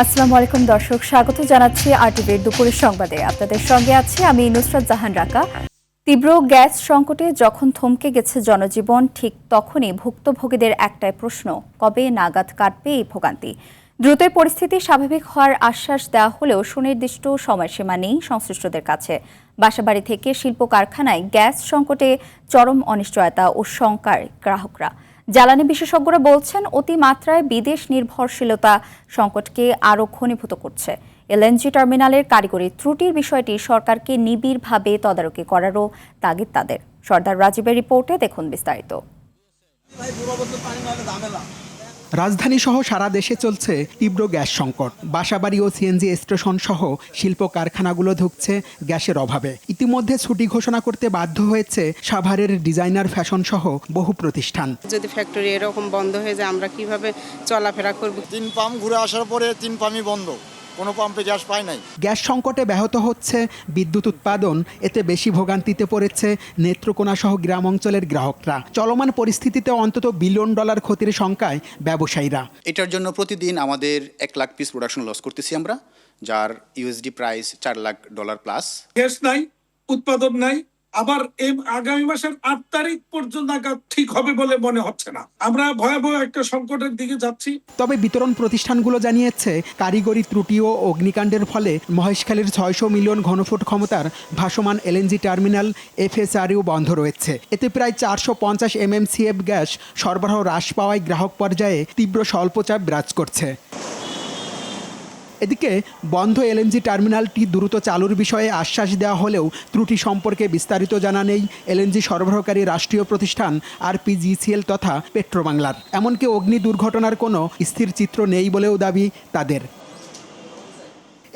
আসসালামু আলাইকুম দর্শক, স্বাগত জানাচ্ছি আরটিভির দুপুরের সংবাদে। আপনাদের সঙ্গে আছি আমি নুসরাত জাহান রাকা। তীব্র গ্যাস সংকটে যখন থমকে গেছে জনজীবন, ঠিক তখনই ভুক্তভোগীদের একটাই প্রশ্ন, কবে নাগাদ কাটবে এই ভোগান্তি? দ্রুতই পরিস্থিতি স্বাভাবিক হওয়ার আশ্বাস দেওয়া হলেও সুনির্দিষ্ট সময়সীমা নেই সংশ্লিষ্টদের কাছে। বাসাবাড়ি থেকে শিল্প কারখানায় গ্যাস সংকটে চরম অনিশ্চয়তা ও শঙ্কায় গ্রাহকরা। জ্বালানি বিশেষজ্ঞরা বলছেন, অতিমাত্রায় বিদেশ নির্ভরশীলতা সংকটকে আরও ঘনীভূত করছে। এলএনজি টার্মিনালের কারিগরি ত্রুটির বিষয়টি সরকারকে নিবিড়ভাবে তদারকি করারও তাগিদ তাদের। সর্দার রাজীবের রিপোর্টে দেখুন বিস্তারিত। রাজধানী সহ সারা দেশে চলছে তীব্র গ্যাস সংকট। বাসাবাড়ি ও সিএনজি স্টেশন সহ শিল্প কারখানাগুলো ধুঁকছে গ্যাসের অভাবে। ইতিমধ্যে ছুটি ঘোষণা করতে বাধ্য হয়েছে সাভারের ডিজাইনার ফ্যাশন সহ বহু প্রতিষ্ঠান। যদি ফ্যাক্টরি এরকম বন্ধ হয়ে যায় আমরা কিভাবে চলাফেরা করব? 3 পাম্প ঘুরে আসার পরে 3 পাম্পই বন্ধ, কোনো পাম্পে গ্যাস পায় নাই। গ্যাস সংকটে ব্যাহত হচ্ছে বিদ্যুৎ উৎপাদন। এতে বেশি ভোগান্তিতে পড়েছে নেত্রকোনা সহ গ্রাম অঞ্চলের গ্রাহকরা। চলমান পরিস্থিতিতে অন্তত বিলিয়ন ডলার ক্ষতির শঙ্কায় ব্যবসায়ীরা। এটার জন্য প্রতিদিন আমাদের 1 লাখ পিস প্রোডাকশন লস করতেছি আমরা, যার USD price $4 lakh plus. Gas নাই, উৎপাদন নাই, আবার এই আগামী মাসের 8 তারিখ পর্যন্ত নাগাদ ঠিক হবে বলে মনে হচ্ছে না। আমরা ভয়াবহ একটা সংকটের দিকে যাচ্ছি। তবে বিতরণ প্রতিষ্ঠানগুলো জানিয়েছে, কারিগরি ত্রুটি ও অগ্নিকাণ্ডের ফলে মহেশখালীর 600 মিলিয়ন ঘনফুট ক্ষমতার ভাসমান এলএনজি টার্মিনাল এফএসআরইউ বন্ধ রয়েছে। এতে প্রায় 450 MMCF গ্যাস সরবরাহ হ্রাস পাওয়ায় গ্রাহক পর্যায়ে তীব্র স্বল্পচাপ বিরাজ করছে। এদিকে বন্ধ এলএনজি টার্মিনালটি দ্রুত চালুর বিষয়ে আশ্বাস দেওয়া হলেও ত্রুটি সম্পর্কে বিস্তারিত জানা নেই এলএনজি সরবরাহকারী রাষ্ট্রীয় প্রতিষ্ঠান আরপিজিসিএল তথা পেট্রোবাংলার। এমনকি অগ্নি দুর্ঘটনার কোনো স্থির চিত্র নেই বলেও দাবি তাদের।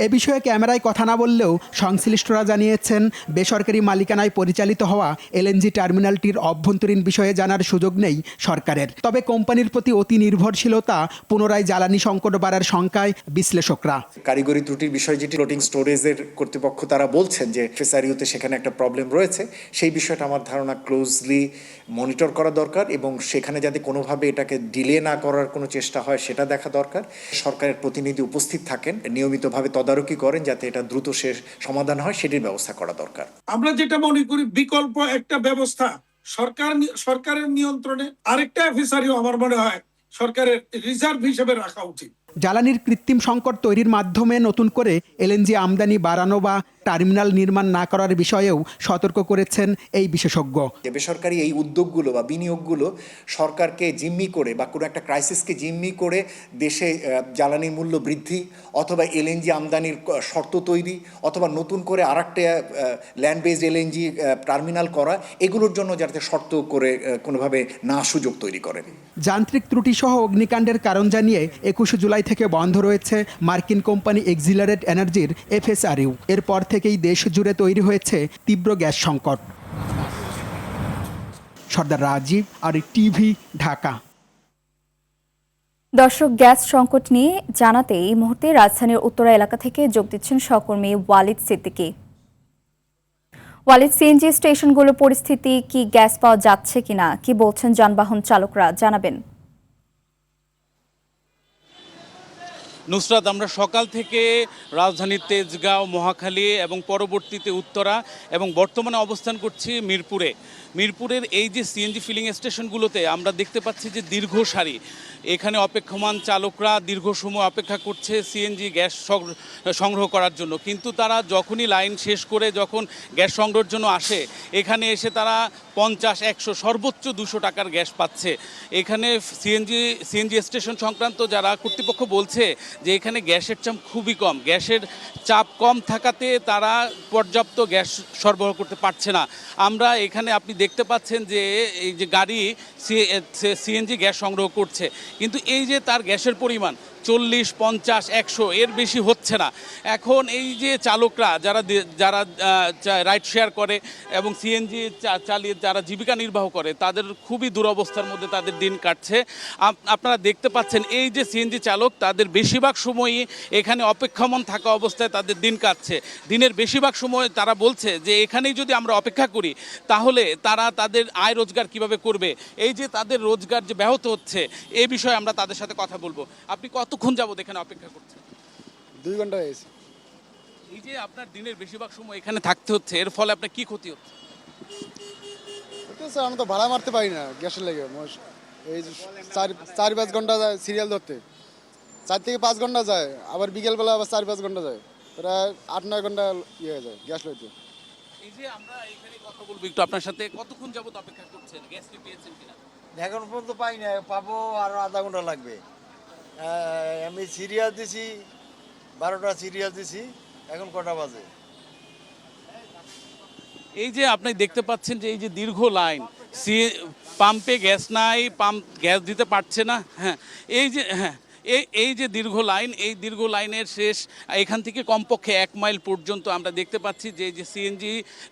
এ বিষয়ে ক্যামেরায় কথা না বললেও সংশ্লিষ্টরা জানিয়েছেন, বেসরকারি মালিকানায় পরিচালিত হওয়া এলএনজি টার্মিনালটির অভ্যন্তরীণ বিষয়ে জানার সুযোগ নেই সরকারের। তবে কোম্পানির প্রতি অতি নির্ভরশীলতা পুনরায় জ্বালানি সংকট বাড়ার শঙ্কায় বিশ্লেষকরা। কারিগরি ত্রুটির বিষয় যেটি ফ্লোটিং স্টোরেজের কর্তৃপক্ষ তারা বলছেন যে এফএসআরইউতে সেখানে একটা প্রবলেম রয়েছে, সেই বিষয়টা আমার ধারণা ক্লোজলি মনিটর করা দরকার এবং সেখানে যাতে কোনোভাবে এটাকে ডিলে না করার কোনো চেষ্টা হয় সেটা দেখা দরকার। সরকারের প্রতিনিধি উপস্থিত থাকেন, নিয়মিতভাবে তদারকি করেন যাতে এটা দ্রুত সমাধান হয়, সেটির ব্যবস্থা করা দরকার। আমরা যেটা মনে করি বিকল্প একটা ব্যবস্থা সরকারের নিয়ন্ত্রণে আরেকটা এফএসআরইউ আমার মনে হয় সরকারের রিজার্ভ হিসেবে রাখা উচিত। জ্বালানির কৃত্রিম সংকট তৈরির মাধ্যমে নতুন করে এলএনজি আমদানি বাড়ানো বা টার্মিনাল নির্মাণ না করার বিষয়েও সতর্ক করেছেন এই বিশেষজ্ঞ। বেসরকারি এই উদ্যোগগুলো বা বিনিয়োগগুলো সরকারকে জিম্মি করে বা কোনো একটা ক্রাইসিসকে জিম্মি করে দেশে জ্বালানির মূল্য বৃদ্ধি অথবা এলএনজি আমদানির শর্ত তৈরি অথবা নতুন করে আরেকটা ল্যান্ড বেসড এলএনজি টার্মিনাল করা, এগুলোর জন্য যাতে শর্ত করে কোনোভাবে না সুযোগ তৈরি করেন। যান্ত্রিক ত্রুটি সহ অগ্নিকাণ্ডের কারণ জানিয়ে 21 জুলাই থেকে বন্ধ রয়েছে মার্কিন কোম্পানি এক্সিলারেট এনার্জির এফএসআরইউ। এরপর থেকেই দেশ জুড়ে তৈরি হয়েছে তীব্র গ্যাস সংকট। সর্দার রাজীব, আর টিভি, ঢাকা। দর্শক, গ্যাস সংকট নিয়ে জানাতে এই মুহূর্তে রাজধানীর উত্তরা এলাকা থেকে যোগ দিচ্ছেন সহকর্মী ওয়ালিদ সিদ্দিকী। ওয়ালিদ, সিএনজি স্টেশনগুলোর পরিস্থিতি কি, গ্যাস পাওয়া যাচ্ছে কিনা, কি বলছেন যানবাহন চালকরা, জানাবেন। নুসরাত, আমরা সকাল থেকে রাজধানীর তেজগাঁও, মহাখালী এবং পরবর্তীতে উত্তরা এবং বর্তমানে অবস্থান করছি মিরপুরের এই যে সিএনজি ফিলিং স্টেশনগুলোতে আমরা দেখতে পাচ্ছি যে দীর্ঘ সারি। এখানে অপেক্ষমান চালকরা দীর্ঘ সময় অপেক্ষা করছে সিএনজি গ্যাস সংগ্রহ করার জন্য, কিন্তু তারা যখনই লাইন শেষ করে যখন গ্যাস সংগ্রহের জন্য আসে, এখানে এসে তারা 50, 100 সর্বোচ্চ 200 টাকার গ্যাস পাচ্ছে। এখানে সিএনজি স্টেশন সংক্রান্ত যারা কর্তৃপক্ষ বলছে যে এখানে গ্যাসের চাপ খুবই কম, গ্যাসের চাপ কম থাকাতে তারা পর্যাপ্ত গ্যাস সরবরাহ করতে পারছে না। আমরা এখানে আপনি দেখতে পাচ্ছেন যে এই যে গাড়ি সিএনজি গ্যাস সংগ্রহ করছে, কিন্তু এই যে তার গ্যাসের পরিমাণ 40, 50, 100 এর বেশি হচ্ছে না। এখন এই যে চালকরা যারা রাইড শেয়ার করে এবং সিএনজি চালিয়ে যারা জীবিকা নির্বাহ করে, তাদের খুবই দুরবস্থার মধ্যে তাদের দিন কাটছে। আপনারা দেখতে পাচ্ছেন এই যে সিএনজি চালক, তাদের বেশিরভাগ সময়ই এখানে অপেক্ষমান থাকা অবস্থায় তাদের দিন কাটছে। দিনের বেশিরভাগ সময় তারা বলছে যে এখানেই যদি আমরা অপেক্ষা করি তাহলে তারা তাদের আয় রোজগার কিভাবে করবে, এই যে তাদের রোজগার যে ব্যাহত হচ্ছে, এই বিষয়ে আমরা তাদের সাথে কথা বলবো। আপনি কতক্ষণ যাবত এখানে অপেক্ষা করছেন? 2 ঘন্টা হয়েছে। এই যে আপনার দিনের বেশিরভাগ সময় এখানে থাকতে হচ্ছে, এর ফলে আপনার কি ক্ষতি হচ্ছে? আমরা তো ভাড়া মারতে পারি না গ্যাসের লেগে। এই 4-5 ঘন্টা যায় সিরিয়াল ধরতে, 4 থেকে 5 ঘন্টা যায়, আবার বিকেলবেলা আবার 4-5 ঘন্টা যায়, প্রায় 8-9 ঘন্টা হয়ে যায় গ্যাস লইতে। এই যে আমরা এখানে কথা বলবো একটু আপনার সাথে, কতক্ষণ যাবত অপেক্ষা করছেন? গ্যাস কি পেয়েছেন কিনা? এখন পর্যন্ত পাই না, পাবো আরো আধা ঘন্টা লাগবে। আমি সিরিয়াল দিছি, 12টা সিরিয়াল দিছি, এখন কটা বাজে? এই যে আপনি দেখতে পাচ্ছেন যে এই যে দীর্ঘ লাইন, পাম্পে গ্যাস নাই, পাম্প গ্যাস দিতে পারছে না। হ্যাঁ, এই যে এই যে দীর্ঘ লাইন, এই দীর্ঘ লাইনের শেষ এখান থেকে কমপক্ষে 1 মাইল পর্যন্ত আমরা দেখতে পাচ্ছি যে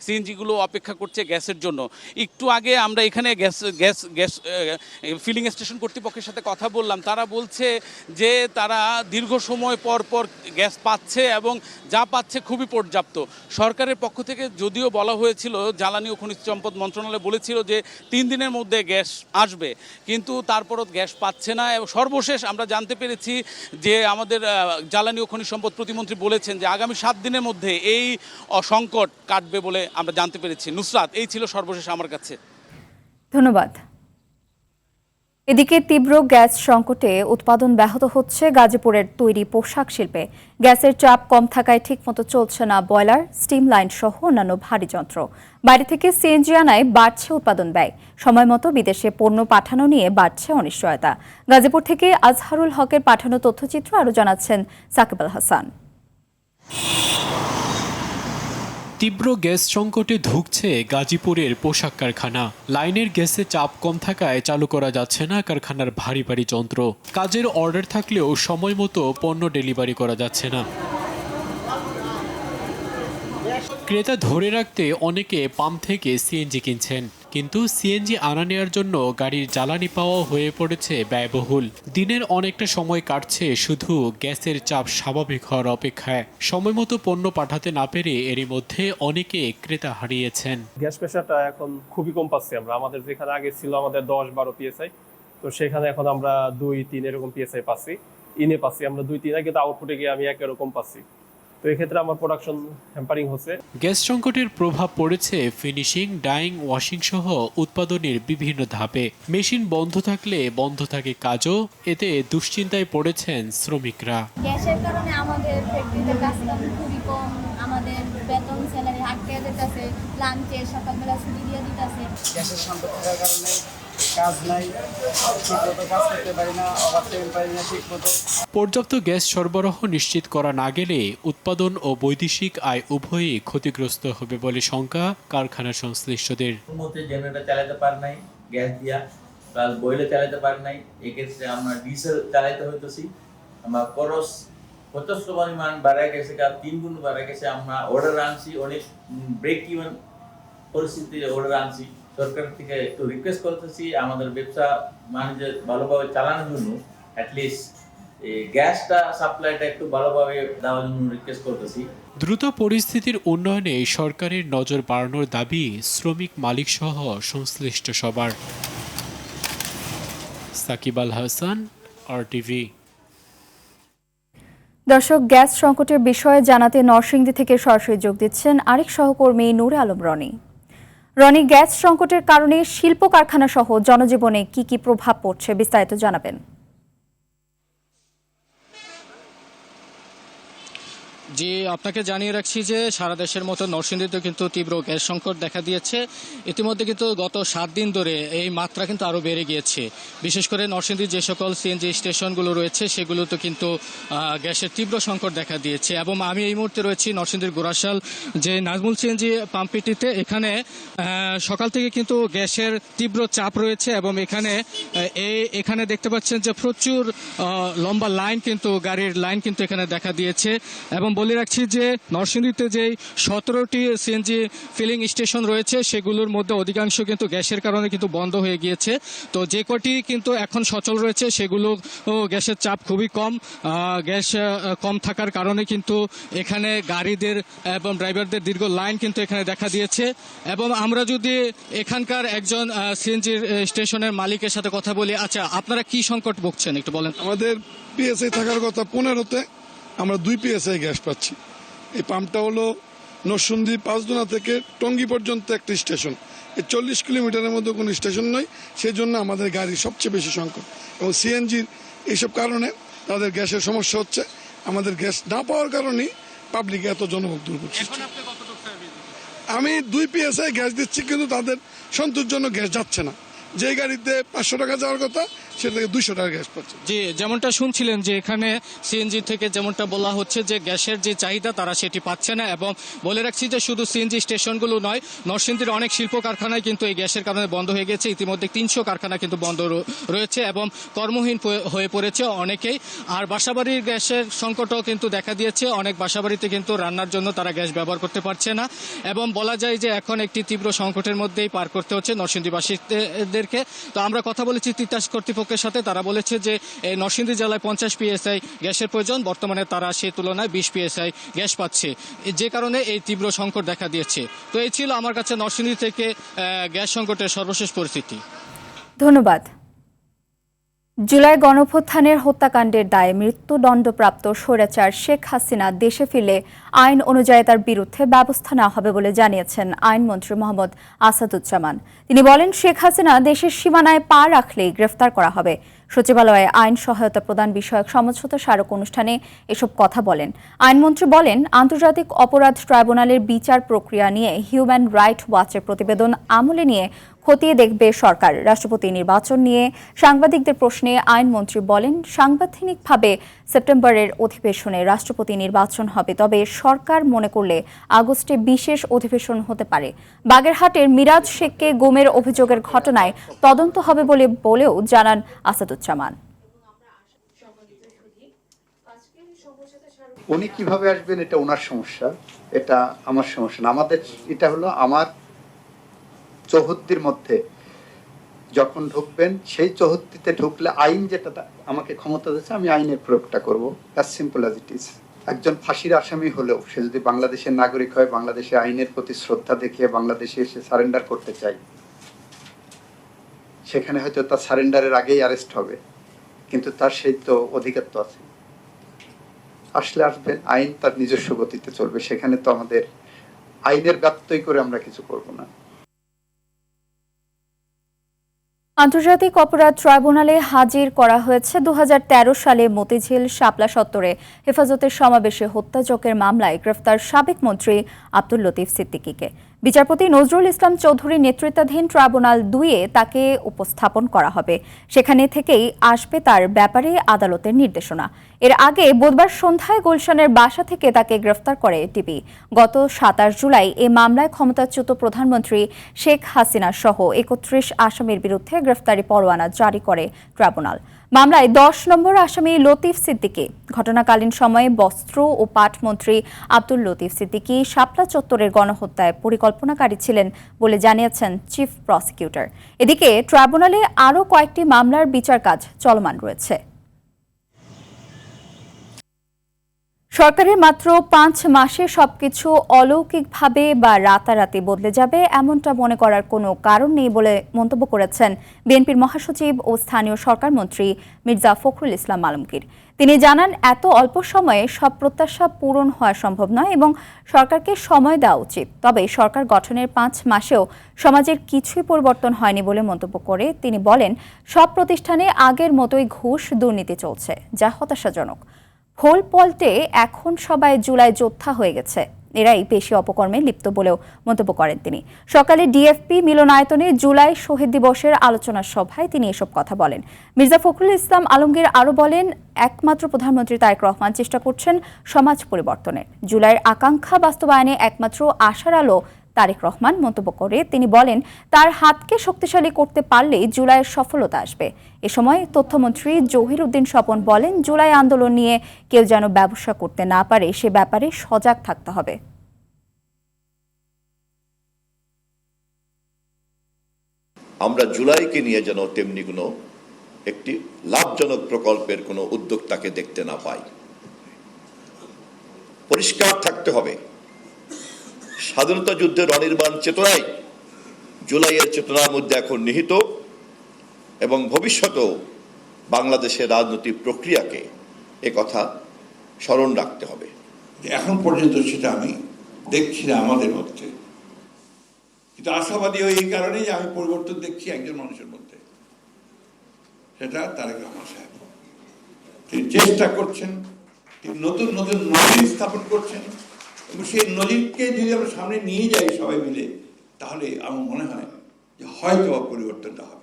সিএনজিগুলো অপেক্ষা করছে গ্যাসের জন্য। একটু আগে আমরা এখানে গ্যাস ফিলিং স্টেশন কর্তৃপক্ষের সাথে কথা বললাম, তারা বলছে যে তারা দীর্ঘ সময় পর পর গ্যাস পাচ্ছে এবং যা পাচ্ছে খুবই পর্যাপ্ত। সরকারের পক্ষ থেকে যদিও বলা হয়েছিল, জ্বালানি ও খনিজ সম্পদ মন্ত্রণালয় বলেছিল যে 3 দিনের মধ্যে গ্যাস আসবে, কিন্তু তারপরও গ্যাস পাচ্ছে না। এবং সর্বশেষ আমরা জানতে পেরেছি যে আমাদের জ্বালানি ও খনিজ সম্পদ প্রতিমন্ত্রী বলেছেন যে আগামী 7 দিনের মধ্যে এই সংকট কাটবে বলে আমরা জানতে পেরেছি। নুসরাত, এই ছিল সর্বশেষ আমার কাছে। ধন্যবাদ। এদিকে তীব্র গ্যাস সংকটে উৎপাদন ব্যাহত হচ্ছে গাজীপুরের তৈরি পোশাক শিল্পে। গ্যাসের চাপ কম থাকায় ঠিকমতো চলছে না বয়লার, স্টিম লাইন সহ অন্যান্য ভারী যন্ত্র। বাইরে থেকে সিএনজি আনায় বাড়ছে উৎপাদন ব্যয়। সময়মতো বিদেশে পণ্য পাঠানো নিয়ে বাড়ছে অনিশ্চয়তা। গাজীপুর থেকে আজহারুল হকের পাঠানো তথ্যচিত্র আরও জানাচ্ছেন সাকিব আল হাসান। তীব্র গ্যাস সংকটে ধুঁকছে গাজীপুরের পোশাক কারখানা। লাইনের গ্যাসে চাপ কম থাকায় চালু করা যাচ্ছে না কারখানার ভারী ভারী যন্ত্র। কাজের অর্ডার থাকলেও সময় মতো পণ্য ডেলিভারি করা যাচ্ছে না। ক্রেতা ধরে রাখতে অনেকে পাম্প থেকে সিএনজি কিনছেন, কিন্তু সিএনজি আনা নেওয়ার জন্য গাড়ির জ্বালানি পাওয়া হয়ে পড়েছে ব্যয়বহুল। দিনের অনেকটা সময় কাটছে শুধু গ্যাসের চাপ স্বাভাবিক হওয়ার অপেক্ষায়। সময় মতো পণ্য পাঠাতে না পেরে এরই মধ্যে অনেকে ক্রেতা হারিয়েছেন। গ্যাস প্রেশারটা এখন খুবই কম পাচ্ছি আমরা। আমাদের যেখানে আগে ছিল আমাদের 10-12 পিএসআই, তো সেখানে এখন আমরা 2-3 এরকম পিএসআই পাচ্ছি, ইনে পাচ্ছি আমরা 2-3, কিন্তু আউটপুটে গিয়ে আমি 1 এরকম পাচ্ছি। তো এক্ষেত্রে আমার প্রোডাকশন হ্যাম্পারিং হচ্ছে। গ্যাস সংকটের প্রভাব পড়েছে ফিনিশিং, ডাইং, ওয়াশিং সহ উৎপাদনের বিভিন্ন ধাপে। মেশিন বন্ধ থাকলে বন্ধ থাকে কাজও, এতে দুশ্চিন্তায় পড়েছেন শ্রমিকরা। গ্যাসের কারণে আমাদের ফ্যাক্টরিতে কাজ কাম খুবই কম, আমাদের বেতন স্যালারি আটকে দিতেছে, লাঞ্চে সকালবেলা ছুটি দিয়ে দিতেছে। গ্যাসের সংকট থাকার কারণে কাজ নাই, ঠিকমতো কাজ করতে পারি না, ওভারটাইম পাই না ঠিকমতো। পর্যাপ্ত গ্যাস সরবরাহ নিশ্চিত করা না গেলে উৎপাদন ও বৈদেশিক আয় উভয়ই ক্ষতিগ্রস্ত হবে বলে শঙ্কা কারখানা সংশ্লিষ্টদের। জেনারেটর চালাতে পার নাই গ্যাস দিয়া, প্লাস বইলে চালাতে পার নাই, এক্ষেত্রে আমরা ডিজেল চালাতে হইতেছি। আমরা খরচ যথেষ্ট পরিমাণ বাড়া গেছে, 3 গুণ বাড়া গেছে। আমরা অর্ডার আনছি, অনেক ব্রেক ইভেন পরিস্থিতিতে অর্ডার আনছি। সরকার থেকে একটু রিকোয়েস্ট করতেছি আমাদের ব্যবসা বাণিজ্য ভালোভাবে চালানোর জন্য, অ্যাটলিস্ট গ্যাসটা সাপ্লাইটা একটু ভালোভাবে দেওয়ার জন্য রিকোয়েস্ট করতেছি। দ্রুত পরিস্থিতির উন্নয়নে সরকারের নজর বাড়ানোর দাবি শ্রমিক মালিক সহ সংশ্লিষ্ট সবার। সাকিব আল হাসান, RTV। দর্শক, গ্যাস সংকটের বিষয়ে জানাতে নরসিংদী থেকে সরাসরি যোগ দিচ্ছেন আরেক সহকর্মী নূরে আলম রনি। রনি, গ্যাস সংকটের কারণে শিল্প কারখানা সহ জনজীবনে কি কি প্রভাব পড়ছে বিস্তারিত জানাবেন। জি, আপনাকে জানিয়ে রাখছি যে সারা দেশের মতো নরসিংদীতে কিন্তু তীব্র গ্যাস সংকট দেখা দিয়েছে। ইতিমধ্যে কিন্তু গত 7 দিন ধরে এই মাত্রা কিন্তু আরও বেড়ে গিয়েছে। বিশেষ করে নরসিংদীর যে সকল সিএনজি স্টেশনগুলো রয়েছে সেগুলোতে কিন্তু গ্যাসের তীব্র সংকট দেখা দিয়েছে। এবং আমি এই মুহূর্তে রয়েছি নরসিংদীর গোরাশাল যে নাজমুল সিএনজি পাম্পটিতে। এখানে সকাল থেকে কিন্তু গ্যাসের তীব্র চাপ রয়েছে এবং এখানে দেখতে পাচ্ছেন যে প্রচুর লম্বা লাইন, কিন্তু গাড়ির লাইন কিন্তু এখানে দেখা দিয়েছে। এবং বলে রাখছি যে নরসিংদীতে যেই 17টি সিএনজি ফিলিং স্টেশন রয়েছে সেগুলোর মধ্যে অধিকাংশ কিন্তু গ্যাসের কারণে কিন্তু বন্ধ হয়ে গিয়েছে। তো যে কটি কিন্তু এখন সচল রয়েছে সেগুলো গ্যাসের চাপ খুবই কম। গ্যাস কম থাকার কারণে কিন্তু এখানে গাড়িদের এবং ড্রাইভারদের দীর্ঘ লাইন কিন্তু এখানে দেখা দিয়েছে। এবং আমরা যদি এখানকার একজন সিএনজি স্টেশনের মালিকের সাথে কথা বলি, আচ্ছা আপনারা কি সংকট ভুগছেন একটু বলেন। আমাদের পিএসআই থাকার কথা 15তে, আমরা 2 PSI গ্যাস পাচ্ছি। এই পাম্পটা হলো নরসিংদী পাঁচদোনা থেকে টঙ্গী পর্যন্ত একটা স্টেশন। এই 40 কিলোমিটারের মধ্যে কোনো স্টেশন নয়, সেই জন্য আমাদের গাড়ি সবচেয়ে বেশি সংকট এবং সিএনজির এইসব কারণে তাদের গ্যাসের সমস্যা হচ্ছে। আমাদের গ্যাস না পাওয়ার কারণেই পাবলিকে এত জনভোগ দুর্ভোগ সৃষ্টি। আমি 2 PSI গ্যাস দিচ্ছি, কিন্তু তাদের সন্তোষজনক গ্যাস যাচ্ছে না। যে গাড়িতে 500 টাকা যাওয়ার কথা সেটা থেকে 200 টাকা গ্যাস পাচ্ছে। জি, যেমনটা শুনছিলেন যে এখানে সিএনজি থেকে যেমনটা বলা হচ্ছে যে গ্যাসের যে চাহিদা তারা সেটি পাচ্ছে না, এবং বলে রাখছি যে শুধু সিএনজি স্টেশনগুলো নয়, নরসিংদীর অনেক শিল্প কারখানায় কিন্তু এই গ্যাসের কারণে বন্ধ হয়ে গেছে। ইতিমধ্যে 300 কারখানা কিন্তু বন্ধ রয়েছে এবং কর্মহীন হয়ে পড়েছে অনেকেই। আর বাসাবাড়ির গ্যাসের সংকটও কিন্তু দেখা দিয়েছে। অনেক বাসাবাড়িতে কিন্তু রান্নার জন্য তারা গ্যাস ব্যবহার করতে পারছে না, এবং বলা যায় যে এখন একটি তীব্র সংকটের মধ্যেই পার করতে হচ্ছে নরসিংদীবাসীদের। তো আমরা কথা বলেছি তিতাস কর্তৃপক্ষের সাথে। তারা বলেছে যে এই নরসিংদী জেলায় 50 PSI গ্যাসের প্রয়োজন, বর্তমানে তারা সেই তুলনায় 20 PSI গ্যাস পাচ্ছে, যে কারণে এই তীব্র সংকট দেখা দিয়েছে। তো এই ছিল আমার কাছে নরসিংদী থেকে গ্যাস সংকটের সর্বশেষ পরিস্থিতি। ধন্যবাদ। জুলাই গণঅভ্যুত্থানের হত্যাকাণ্ডের দায়ে মৃত্যুদণ্ডপ্রাপ্ত স্বৈরাচার শেখ হাসিনা দেশে ফিরলে আইন অনুযায়ী তার বিরুদ্ধে ব্যবস্থা নেওয়া হবে বলে জানিয়েছেন আইনমন্ত্রী মোহাম্মদ আসাদুজ্জামান। তিনি বলেন, শেখ হাসিনা দেশের সীমানায় পা রাখলেই গ্রেফতার করা হবে। সচিবালয়ে আইন সহায়তা প্রদান বিষয়ক সমঝোতা স্মারক অনুষ্ঠানে এসব কথা বলেন। আইনমন্ত্রী বলেন, আন্তর্জাতিক অপরাধ ট্রাইব্যুনালের বিচার প্রক্রিয়া নিয়ে হিউম্যান রাইট ওয়াচের প্রতিবেদন আমলে নিয়ে খতিয়ে দেখবে সরকার। রাষ্ট্রপতি নির্বাচন নিয়ে সাংবাদিকদের প্রশ্নে আইনমন্ত্রী বলেন, সাংবিধানিকভাবে সেপ্টেম্বরের অধিবেশনে রাষ্ট্রপতি নির্বাচন হবে, তবে সরকার মনে করলে আগস্টে বিশেষ অধিবেশন হতে পারে। বাগেরহাটের মিরাজ শেখকে গুমের অভিযোগের ঘটনায় তদন্ত হবে বলেও জানান আসাদুজ্জামান। উনি কিভাবে আসবেন এটা ওনার সমস্যা, এটা আমার সমস্যা না। আমাদের এটা হলো আমার চৌহদ্দির মধ্যে যখন ঢুকবেন, সেই চৌহদ্দিতে ঢুকলে আইন যেটা আমাকে ক্ষমতা দিচ্ছে আমি আইনের প্রয়োগটা করবো। As simple as it is. একজন ফাঁসির আসামি হলেও সে যদি বাংলাদেশের নাগরিক হয়, বাংলাদেশে আইনের প্রতি শ্রদ্ধা দেখিয়ে বাংলাদেশে এসে সারেন্ডার করতে চাই, সেখানে হয়তো তার সারেন্ডারের আগেই অ্যারেস্ট হবে, কিন্তু তার সেই তো অধিকার তো আছে। আসলে আসবেন, আইন তার নিজস্ব গতিতে চলবে, সেখানে তো আমাদের আইনের ব্যত্যয় করে আমরা কিছু করব না। আন্তর্জাতিক অপরাধ ট্রাইব্যুনালে হাজির করা হয়েছে 2013 সালে মতিঝিল শাপলা চত্বরে হেফাজতের সমাবেশে হত্যাযজ্ঞের মামলায় গ্রেফতার সাবেক মন্ত্রী আব্দুল লতিফ সিদ্দিকীকে। বিচারপতি নজরুল ইসলাম চৌধুরীর নেতৃত্বাধীন ট্রাইব্যুনাল 2-এ তাকে উপস্থাপন করা হবে। সেখানে থেকেই আসবে তার ব্যাপারে আদালতের নির্দেশনা। এর আগে বুধবার সন্ধ্যায় গুলশানের বাসা থেকে তাকে গ্রেফতার করে টিবি। গত 27 জুলাই এ মামলায় ক্ষমতাচ্যুত প্রধানমন্ত্রী শেখ হাসিনা সহ 31 আসামির বিরুদ্ধে গ্রেফতারি পরোয়ানা জারি করে ট্রাইব্যুনাল। মামলায় 10 নম্বর আসামি লতিফ সিদ্দিকী। ঘটনাকালীন সময়ে বস্ত্র ও পাট মন্ত্রী আব্দুল লতিফ সিদ্দিকী শাপলা চত্বরের গণহত্যায় পরিকল্পনাকারী ছিলেন বলে জানিয়েছেন চিফ প্রসিকিউটর। এদিকে ট্রাইব্যুনালে আরও কয়েকটি মামলার বিচার কাজ চলমান রয়েছে। সরকারের মাত্র 5 মাসে সবকিছু অলৌকিকভাবে বা রাতারাতি বদলে যাবে এমনটা মনে করার কোনো কারণ নেই বলে মন্তব্য করেছেন বিএনপির মহাসচিব ও স্থানীয় সরকার মন্ত্রী মির্জা ফখরুল ইসলাম আলমগীর। তিনি জানান, এত অল্প সময়ে সব প্রত্যাশা পূরণ হওয়া সম্ভব নয় এবং সরকারকে সময় দেওয়া উচিত। তবে সরকার গঠনের 5 মাসেও সমাজের কিছুই পরিবর্তন হয়নি বলে মন্তব্য করে তিনি বলেন, সব প্রতিষ্ঠানে আগের মতোই ঘুষ দুর্নীতি চলছে, যা হতাশাজনক। ভোল পল্টে এখন সবাই জুলাই যোদ্ধা হয়ে গেছে, এরাই বেশি অপকর্মে লিপ্ত বলেও মন্তব্য করেন তিনি। সকালে ডিএফপি মিলনায়তনে জুলাই শহীদ দিবসের আলোচনা সভায় তিনি এসব কথা বলেন। মির্জা ফখরুল ইসলাম আলমগীর আরও বলেন, একমাত্র প্রধানমন্ত্রী তারেক রহমান চেষ্টা করছেন সমাজ পরিবর্তনের। জুলাইয়ের আকাঙ্ক্ষা বাস্তবায়নে একমাত্র আশার আলো তারেক রহমান। মন্তব্য করে তিনি বলেন, তার হাতকে শক্তিশালী করতে পারলেই জুলাইয়ের সফলতা আসবে। এ সময় তথ্যমন্ত্রী জহির উদ্দিন স্বপন বলেন, জুলাই আন্দোলন নিয়ে কেউ যেন ব্যবসা করতে না পারে সে ব্যাপারে সজাগ থাকতে হবে। আমরা জুলাইকে নিয়ে যেন তেমনি কোনো একটি লাভজনক প্রকল্পের কোনো উদ্যোক্তাকে দেখতে না পাই। পরিষ্কার থাকতে হবে, স্বাধীনতা যুদ্ধের অনির্বাণ চেতনাই জুলাইয়ের চেতনার মধ্যে এখন নিহিত এবং ভবিষ্যতেও বাংলাদেশের রাজনৈতিক প্রক্রিয়াকে একথা স্মরণ রাখতে হবে। এখন পর্যন্ত সেটা আমি দেখছি না আমাদের মধ্যে, কিন্তু আশাবাদী এই কারণেই যে আমি পরিবর্তন দেখছি একজন মানুষের মধ্যে, সেটা তারেক রহমান সাহেব। তিনি চেষ্টা করছেন, তিনি নতুন নতুন নজির স্থাপন করছেন, এবং সেই নজিরকে যদি আমরা সামনে নিয়ে যাই সবাই মিলে, তাহলে আমার মনে হয় যে হয়তো পরিবর্তনটা হবে।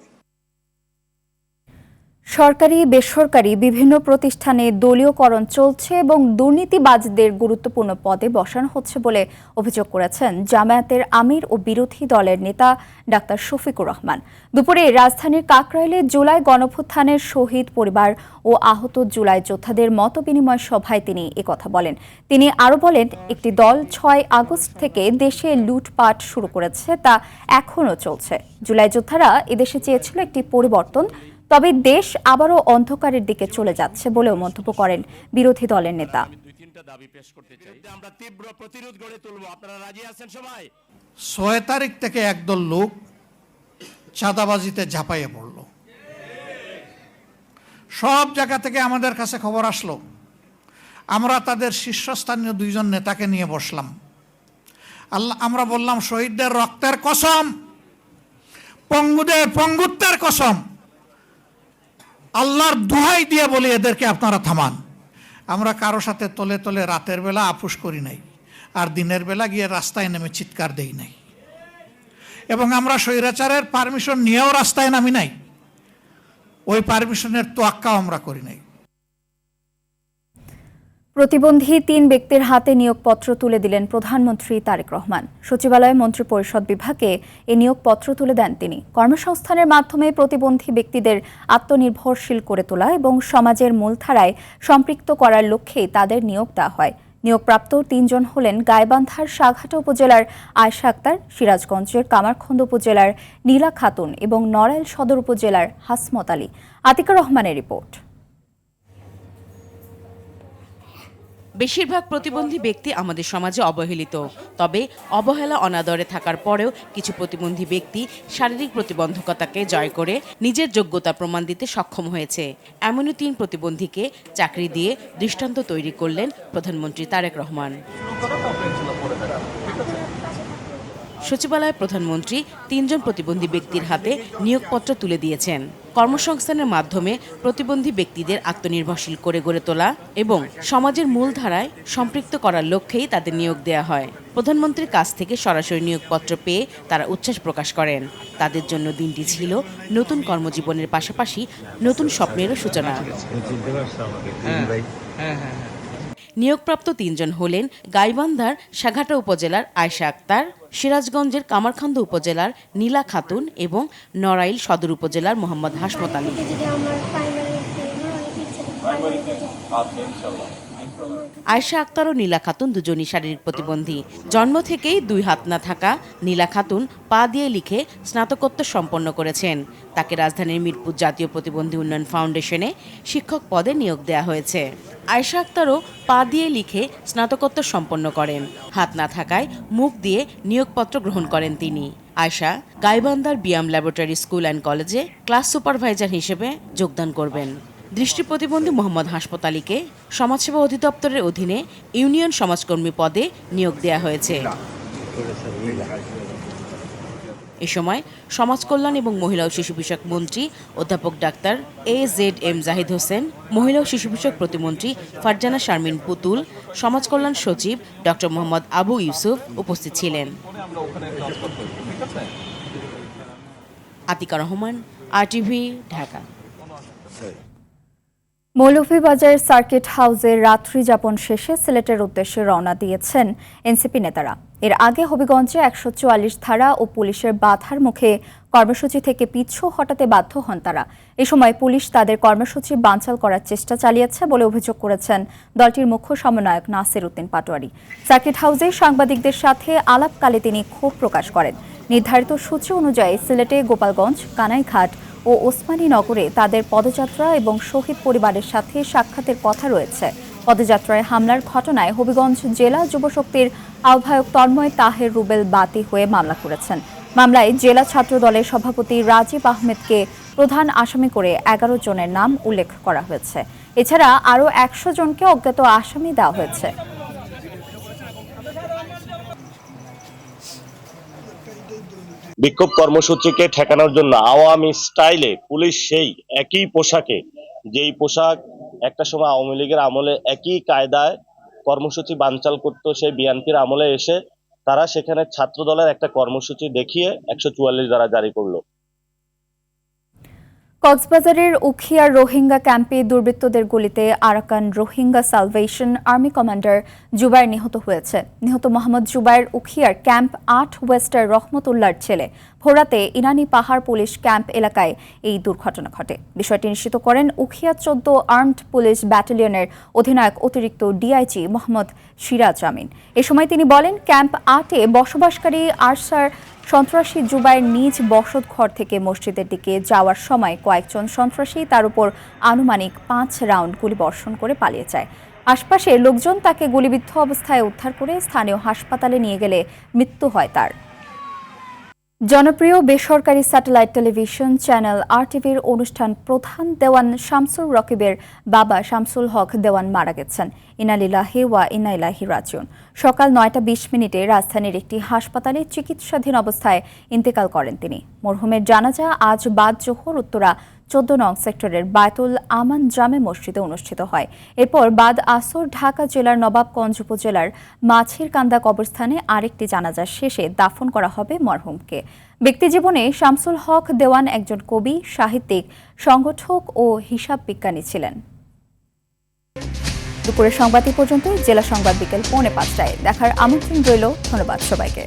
সরকারি বেসরকারি বিভিন্ন প্রতিষ্ঠানে দলীয়করণ চলছে এবং দুর্নীতিবাজদের গুরুত্বপূর্ণ পদে বসানো হচ্ছে বলে অভিযোগ করেছেন জামায়াতের আমির ও বিরোধী দলের নেতা ডাক্তার শফিকুর রহমান। দুপুরে রাজধানীর কাকরাইলে জুলাই গণঅভ্যুত্থানের শহীদ পরিবার ও আহত জুলাই যোদ্ধাদের মতবিনিময় সভায় তিনি একথা বলেন। তিনি আরও বলেন, একটি দল 6 আগস্ট থেকে দেশে লুটপাট শুরু করেছে, তা এখনও চলছে। জুলাই যোদ্ধারা এদেশে চেয়েছিল একটি পরিবর্তন, তবে দেশ আবারও অন্ধকারের দিকে চলে যাচ্ছে বলেও মন্তব্য করেন বিরোধী দলের নেতা। 6 তারিখ থেকে একদল লোক চাঁদাবাজিতে ঝাঁপাইয়ে পড়ল। সব জায়গা থেকে আমাদের কাছে খবর আসলো। আমরা তাদের শীর্ষস্থানীয় 2 জন নেতাকে নিয়ে বসলাম। আমরা বললাম, শহীদদের রক্তের কসম, পঙ্গুদের পঙ্গুত্বের কসম, আল্লাহর দোহাই দিয়ে বলি এদেরকে আপনারা থামান। আমরা কারো সাথে তলে তলে রাতের বেলা আপোষ করি নাই, আর দিনের বেলা গিয়ে রাস্তায় নেমে চিৎকার দেই নাই, এবং আমরা স্বৈরাচারের পারমিশন নিয়েও রাস্তায় নামি নাই। ওই পারমিশনের তোয়াক্কাও আমরা করি নাই। প্রতিবন্ধী 3 ব্যক্তির হাতে নিয়োগপত্র তুলে দিলেন প্রধানমন্ত্রী তারেক রহমান। সচিবালয় মন্ত্রিপরিষদ বিভাগে এই নিয়োগপত্র তুলে দেন তিনি। কর্মসংস্থানের মাধ্যমে প্রতিবন্ধী ব্যক্তিদের আত্মনির্ভরশীল করে তোলা এবং সমাজের মূলধারায় সম্পৃক্ত করার লক্ষ্যেই তাদের নিয়োগ দেওয়া হয়। নিয়োগপ্রাপ্ত 3 জন হলেন গাইবান্ধার সাঘাটা উপজেলার আয়েশা আক্তার, সিরাজগঞ্জের কামারখন্দ উপজেলার নীলা খাতুন এবং নড়াইল সদর উপজেলার হাসমত আলী। আতিকা রহমানের রিপোর্ট। বেশিরভাগ প্রতিবন্ধী ব্যক্তি আমাদের সমাজে অবহেলিত। তবে অবহেলা অনাদরে থাকার পরেও কিছু প্রতিবন্ধী ব্যক্তি শারীরিক প্রতিবন্ধকতাকে জয় করে নিজের যোগ্যতা প্রমাণ দিতে সক্ষম হয়েছে। এমনই 3 প্রতিবন্ধীকে চাকরি দিয়ে দৃষ্টান্ত তৈরি করলেন প্রধানমন্ত্রী তারেক রহমান। সচিবালয়ে প্রধানমন্ত্রী 3 জন প্রতিবন্ধী ব্যক্তির হাতে নিয়োগপত্র তুলে দিয়েছেন। কর্মসংস্থানের মাধ্যমে প্রতিবন্ধী ব্যক্তিদের আত্মনির্ভরশীল করে গড়ে তোলা এবং সমাজের মূলধারায় সম্পৃক্ত করার লক্ষ্যেই তাদের নিয়োগ দেওয়া হয়। প্রধানমন্ত্রীর কাছ থেকে সরাসরি নিয়োগপত্র পেয়ে তারা উচ্ছ্বাস প্রকাশ করেন। তাদের জন্য দিনটি ছিল নতুন কর্মজীবনের পাশাপাশি নতুন স্বপ্নেরও সূচনা। নিয়োগপ্রাপ্ত 3 জন হলেন গাইবান্ধার সাঘাটা উপজেলার আয়েশা আক্তার, সিরাজগঞ্জের কামারখন্দ উপজেলার নীলা খাতুন এবং নড়াইল সদর উপজেলার মোহাম্মদ হাসমত আলী। আয়েশা আক্তার ও নীলা খাতুন দুজনই শারীরিক প্রতিবন্ধী। জন্ম থেকেই 2 হাত না থাকা নীলা খাতুন পা দিয়ে লিখে স্নাতকোত্তর সম্পন্ন করেছেন। তাকে রাজধানীর মিরপুর জাতীয় প্রতিবন্ধী উন্নয়ন ফাউন্ডেশনে শিক্ষক পদে নিয়োগ দেওয়া হয়েছে। আয়েশা আক্তারও পা দিয়ে লিখে স্নাতকোত্তর সম্পন্ন করেন। হাত না থাকায় মুখ দিয়ে নিয়োগপত্র গ্রহণ করেন তিনি। আয়েশা গাইবান্ধার বিয়াম ল্যাবরেটরি স্কুল অ্যান্ড কলেজে ক্লাস সুপারভাইজার হিসেবে যোগদান করবেন। দৃষ্টি প্রতিবন্ধী মোহাম্মদ হাসমত আলীকে সমাজসেবা অধিদপ্তরের অধীনে ইউনিয়ন সমাজকর্মী পদে নিয়োগ দেওয়া হয়েছে। এ সময় সমাজ কল্যাণ এবং মহিলা ও শিশু বিষয়ক মন্ত্রী অধ্যাপক ডাক্তার AZM জাহিদ হোসেন, মহিলা ও শিশু বিষয়ক প্রতিমন্ত্রী ফারজানা শারমিন পুতুল, সমাজ কল্যাণ সচিব ডক্টর মোহাম্মদ আবু ইউসুফ উপস্থিত ছিলেন। আতিকা রহমান, RTV, ঢাকা। মৌলভীবাজার সার্কিট হাউসের রাত্রি যাপন শেষে সিলেটের উদ্দেশ্যে রওনা দিয়েছেন এনসিপি নেতারা। এর আগে হবিগঞ্জে 144 ধারা ও পুলিশের বাধার মুখে কর্মসূচি থেকে পিছু হটাতে বাধ্য হন তারা। এ সময় পুলিশ তাদের কর্মসূচি বানচাল করার চেষ্টা চালিয়েছে বলে অভিযোগ করেছেন দলটির মুখ্য সমন্বয়ক নাসির উদ্দিন পাটোয়ারি। সার্কিট হাউসে সাংবাদিকদের সাথে আলাপকালে তিনি ক্ষোভ প্রকাশ করেন। নির্ধারিত সূচি অনুযায়ী সিলেটে গোপালগঞ্জ, কানাইঘাট ও ওসমানী নগরে তাদের পদযাত্রা এবং শহীদ পরিবারের সাথে সাক্ষাতের কথা রয়েছে। পদযাত্রায় হামলার ঘটনায় হবিগঞ্জ জেলা যুবশক্তির আহ্বায়ক তন্ময় তাহের রুবেল বাদী হয়ে মামলা করেছেন। মামলায় জেলা ছাত্র দলের সভাপতি রাজীব আহমেদকে প্রধান আসামি করে 11 জনের নাম উল্লেখ করা হয়েছে। এছাড়া আরও 100 জনকে অজ্ঞাত আসামি দেওয়া হয়েছে। বিক্ষোভ কর্মসূচিকে ঠেকানোর জন্য আওয়ামী স্টাইলে পুলিশ সেই একই পোশাকে, যেই পোশাক একটা সময় আওয়ামী লীগের আমলে একই কায়দায় কর্মসূচি বানচাল করতো, সেই বিএনপির আমলে এসে তারা সেখানে ছাত্র দলের একটা কর্মসূচি দেখিয়ে 144 ধারা জারি করলো। কক্সবাজারের উখিয়ার রোহিঙ্গা ক্যাম্পে দুর্বৃত্তদের গুলিতে Arakan Rohingya salvation army commander Zubair নিহত হয়েছে। নিহত মোহাম্মদ জুবাইর উখিয়ার ক্যাম্প 8 ওয়েস্টার রহমতুল্লাহর ছেলে। ভোরাতে ইনানি পাহাড় পুলিশ ক্যাম্প এলাকায় এই দুর্ঘটনা ঘটে। বিষয়টি নিশ্চিত করেন উখিয়া 14 আর্মড পুলিশ ব্যাটালিয়নের অধিনায়ক অতিরিক্ত ডিআইজি মোহাম্মদ সিরাজ আমিন। এ সময় তিনি বলেন, ক্যাম্প 8-এ বসবাসকারী আরসার সন্ত্রাসী জুবাইর নিজ বসত ঘর থেকে মসজিদের দিকে যাওয়ার সময় কয়েকজন সন্ত্রাসী তার উপর আনুমানিক 5 রাউন্ড গুলিবর্ষণ করে পালিয়ে যায়। আশপাশের লোকজন তাকে গুলিবিদ্ধ অবস্থায় উদ্ধার করে স্থানীয় হাসপাতালে নিয়ে গেলে মৃত্যু হয় তার। জনপ্রিয় বেসরকারি স্যাটেলাইট টেলিভিশন চ্যানেল RTVর অনুষ্ঠান প্রধান দেওয়ান শামসুর রকিবের বাবা শামসুল হক দেওয়ান মারা গেছেন। ইন্না লিল্লাহি ওয়া ইন্না ইলাইহি রাজিউন। সকাল 9:20 রাজধানীর একটি হাসপাতালে চিকিৎসাধীন অবস্থায় ইন্তেকাল করেন তিনি। মরহুমের জানাজা আজ বাদ জোহর উত্তরা 14 নং সেক্টরের বায়তুল আমান জামে মসজিদে অনুষ্ঠিত হয়। এরপর বাদ আসর ঢাকা জেলার নবাবগঞ্জ উপজেলার মাছিরকান্দা কবরস্থানে আরেকটি জানাজা শেষে দাফন করা হবে মরহুমকে। ব্যক্তিজীবনে শামসুল হক দেওয়ান একজন কবি, সাহিত্যিক, সংগঠক ও হিসাব বিজ্ঞানী ছিলেন। দুপুরের সংবাদ পর্যন্ত। জেলা সংবাদ বিকেল 4:45টায় দেখার আমন্ত্রণ রইল। ধন্যবাদ সবাইকে।